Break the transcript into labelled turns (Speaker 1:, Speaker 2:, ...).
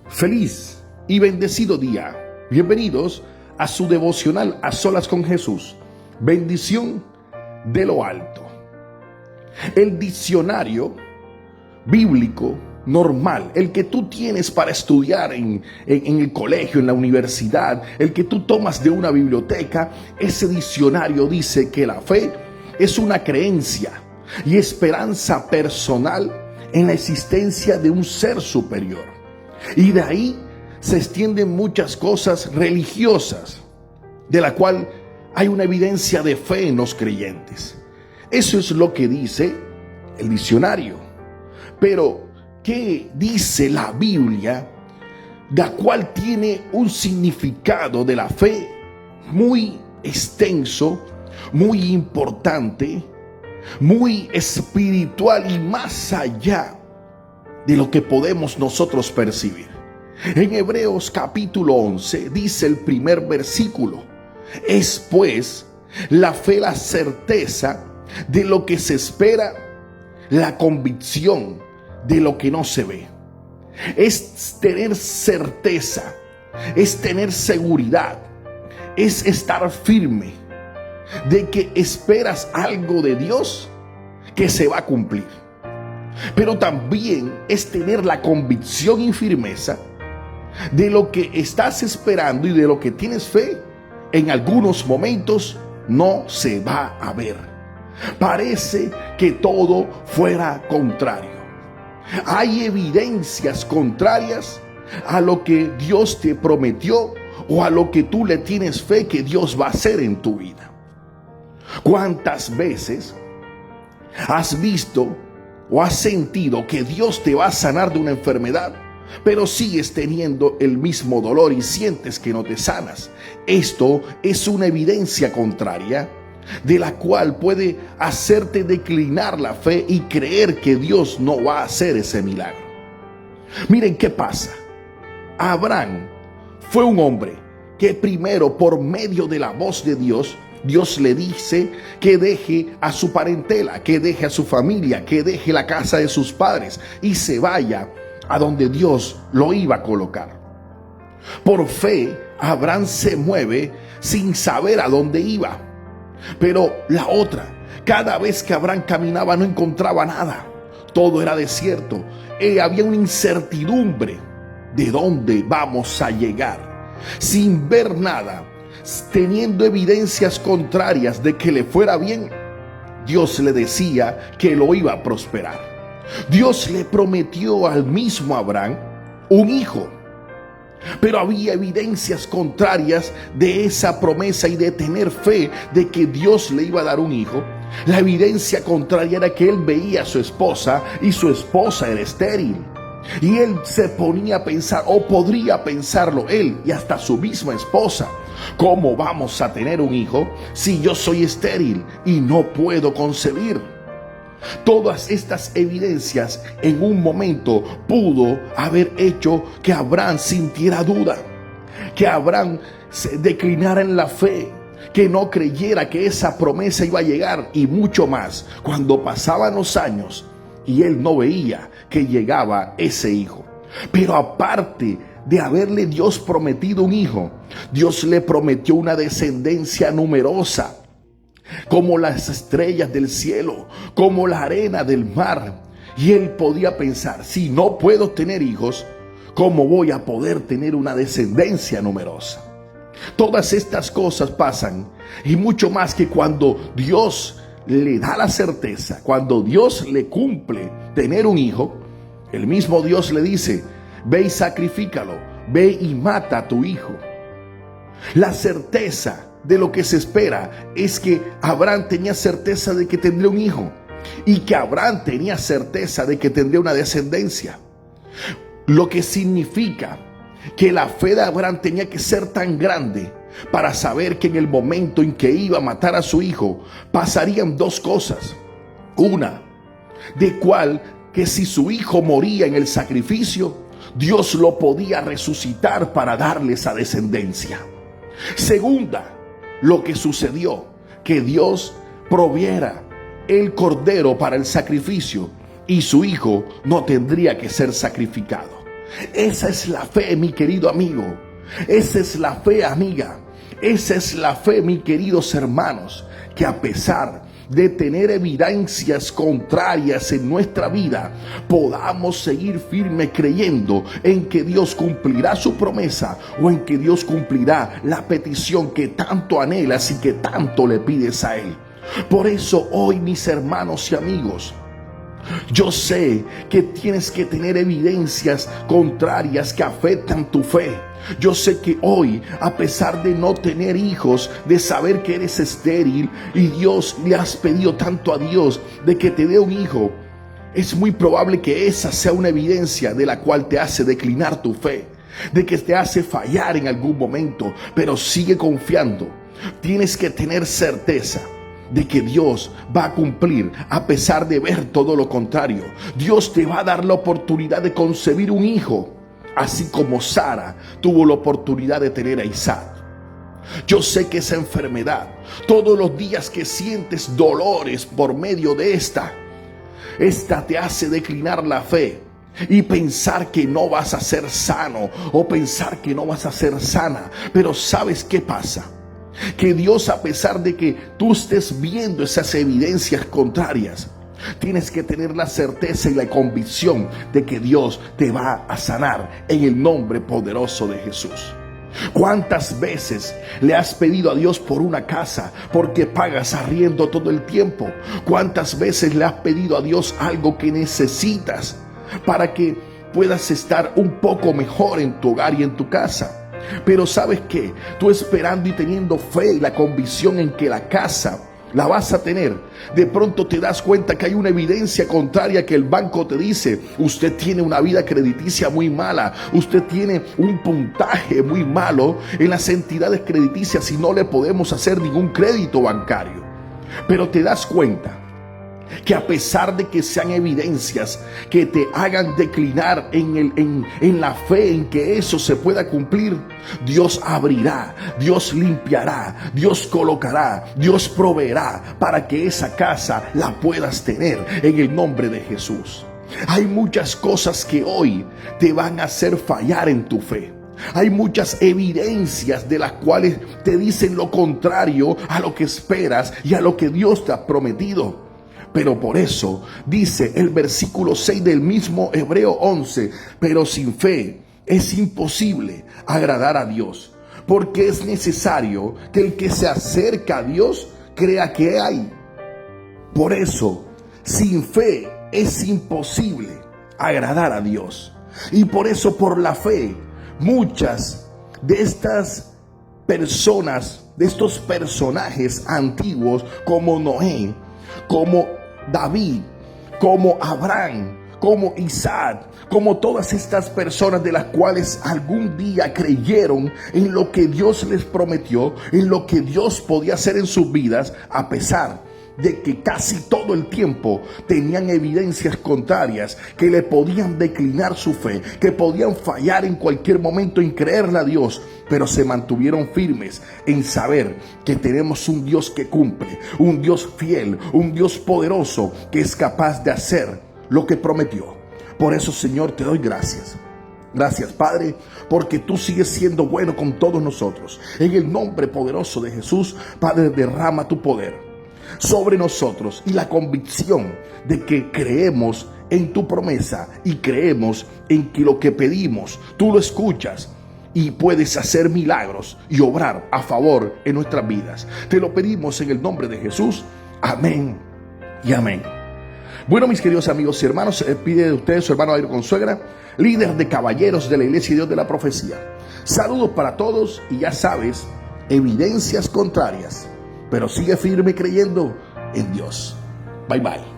Speaker 1: Feliz y bendecido día. Bienvenidos a su devocional A Solas con Jesús. Bendición de lo alto. El diccionario bíblico normal, el que tú tienes para estudiar en el colegio, en la universidad, el que tú tomas de una biblioteca, ese diccionario dice que la fe es una creencia y esperanza personal en la existencia de un ser superior. Y de ahí se extienden muchas cosas religiosas, de la cual hay una evidencia de fe en los creyentes. Eso es lo que dice el diccionario. Pero, ¿qué dice la Biblia? La cual tiene un significado de la fe muy extenso, muy importante, muy espiritual y más allá de lo que podemos nosotros percibir. En Hebreos capítulo 11 dice el primer versículo: es pues la fe la certeza de lo que se espera, la convicción de lo que no se ve. Es tener certeza, es tener seguridad, es estar firme de que esperas algo de Dios que se va a cumplir. Pero también es tener la convicción y firmeza de lo que estás esperando y de lo que tienes fe. En algunos momentos no se va a ver. Parece que todo fuera contrario. Hay evidencias contrarias a lo que Dios te prometió o a lo que tú le tienes fe que Dios va a hacer en tu vida. ¿Cuántas veces has visto o has sentido que Dios te va a sanar de una enfermedad, pero sigues teniendo el mismo dolor y sientes que no te sanas? Esto es una evidencia contraria de la cual puede hacerte declinar la fe y creer que Dios no va a hacer ese milagro. Miren qué pasa. Abraham fue un hombre que primero, por medio de la voz de Dios le dice que deje a su parentela, que deje a su familia, que deje la casa de sus padres y se vaya a donde Dios lo iba a colocar. Por fe, Abraham se mueve sin saber a dónde iba. Pero la otra, cada vez que Abraham caminaba no encontraba nada. Todo era desierto. Había una incertidumbre de dónde vamos a llegar. Sin ver nada, teniendo evidencias contrarias de que le fuera bien, Dios le decía que lo iba a prosperar. Dios le prometió al mismo Abraham un hijo, pero había evidencias contrarias de esa promesa y de tener fe de que Dios le iba a dar un hijo. La evidencia contraria era que él veía a su esposa y su esposa era estéril. Y él se ponía a pensar, o podría pensarlo él y hasta su misma esposa: ¿cómo vamos a tener un hijo si yo soy estéril y no puedo concebir? Todas estas evidencias en un momento pudo haber hecho que Abraham sintiera duda, que Abraham se declinara en la fe, que no creyera que esa promesa iba a llegar, y mucho más cuando pasaban los años y él no veía que llegaba ese hijo. Pero aparte de haberle Dios prometido un hijo, Dios le prometió una descendencia numerosa, como las estrellas del cielo, como la arena del mar. Y él podía pensar: si no puedo tener hijos, ¿cómo voy a poder tener una descendencia numerosa? Todas estas cosas pasan, y mucho más, que cuando Dios le da la certeza, cuando Dios le cumple tener un hijo, el mismo Dios le dice: ve y sacrifícalo, ve y mata a tu hijo. La certeza de lo que se espera es que Abraham tenía certeza de que tendría un hijo, y que Abraham tenía certeza de que tendría una descendencia. Lo que significa que la fe de Abraham tenía que ser tan grande para saber que en el momento en que iba a matar a su hijo pasarían dos cosas. Una, de cual que si su hijo moría en el sacrificio, Dios lo podía resucitar para darle esa descendencia. Segunda, lo que sucedió, que Dios proviera el cordero para el sacrificio y su hijo no tendría que ser sacrificado. Esa es la fe, mi querido amigo. Esa es la fe, amiga. Esa es la fe, mis queridos hermanos, que a pesar de tener evidencias contrarias en nuestra vida, podamos seguir firme creyendo en que Dios cumplirá su promesa o en que Dios cumplirá la petición que tanto anhelas y que tanto le pides a Él. Por eso hoy, mis hermanos y amigos, yo sé que tienes que tener evidencias contrarias que afectan tu fe. Yo sé que hoy, a pesar de no tener hijos, de saber que eres estéril y Dios le has pedido tanto a Dios de que te dé un hijo, es muy probable que esa sea una evidencia de la cual te hace declinar tu fe, de que te hace fallar en algún momento, pero sigue confiando. Tienes que tener certeza de que Dios va a cumplir a pesar de ver todo lo contrario. Dios te va a dar la oportunidad de concebir un hijo, así como Sara tuvo la oportunidad de tener a Isaac. Yo sé que esa enfermedad, todos los días que sientes dolores por medio de esta te hace declinar la fe y pensar que no vas a ser sano o pensar que no vas a ser sana. Pero ¿sabes qué pasa? Que Dios, a pesar de que tú estés viendo esas evidencias contrarias, tienes que tener la certeza y la convicción de que Dios te va a sanar en el nombre poderoso de Jesús. ¿Cuántas veces le has pedido a Dios por una casa porque pagas arriendo todo el tiempo? ¿Cuántas veces le has pedido a Dios algo que necesitas para que puedas estar un poco mejor en tu hogar y en tu casa? Pero ¿sabes qué? Tú esperando y teniendo fe y la convicción en que la casa la vas a tener, de pronto te das cuenta que hay una evidencia contraria, que el banco te dice: usted tiene una vida crediticia muy mala, usted tiene un puntaje muy malo en las entidades crediticias y no le podemos hacer ningún crédito bancario. Pero te das cuenta que a pesar de que sean evidencias que te hagan declinar en la fe en que eso se pueda cumplir, Dios abrirá, Dios limpiará, Dios colocará, Dios proveerá para que esa casa la puedas tener en el nombre de Jesús. Hay muchas cosas que hoy te van a hacer fallar en tu fe. Hay muchas evidencias de las cuales te dicen lo contrario a lo que esperas y a lo que Dios te ha prometido. Pero por eso dice el versículo 6 del mismo Hebreo 11: pero sin fe es imposible agradar a Dios, porque es necesario que el que se acerca a Dios crea que hay. Por eso, sin fe es imposible agradar a Dios. Y por eso, por la fe, muchas de estas personas, de estos personajes antiguos, como Noé, como David, como Abraham, como Isaac, como todas estas personas de las cuales algún día creyeron en lo que Dios les prometió, en lo que Dios podía hacer en sus vidas, a pesar de que casi todo el tiempo tenían evidencias contrarias que le podían declinar su fe, que podían fallar en cualquier momento en creerle a Dios, pero se mantuvieron firmes en saber que tenemos un Dios que cumple, un Dios fiel, un Dios poderoso que es capaz de hacer lo que prometió. Por eso, Señor, te doy gracias. Gracias, Padre, porque tú sigues siendo bueno con todos nosotros. En el nombre poderoso de Jesús, Padre, derrama tu poder sobre nosotros y la convicción de que creemos en tu promesa y creemos en que lo que pedimos tú lo escuchas y puedes hacer milagros y obrar a favor en nuestras vidas. Te lo pedimos en el nombre de Jesús. Amén y amén. Bueno, mis queridos amigos y hermanos, se despide de ustedes su hermano Dairo Consuegra, líder de caballeros de la Iglesia de Dios de la Profecía. Saludos para todos y ya sabes, evidencias contrarias, pero sigue firme creyendo en Dios. Bye bye.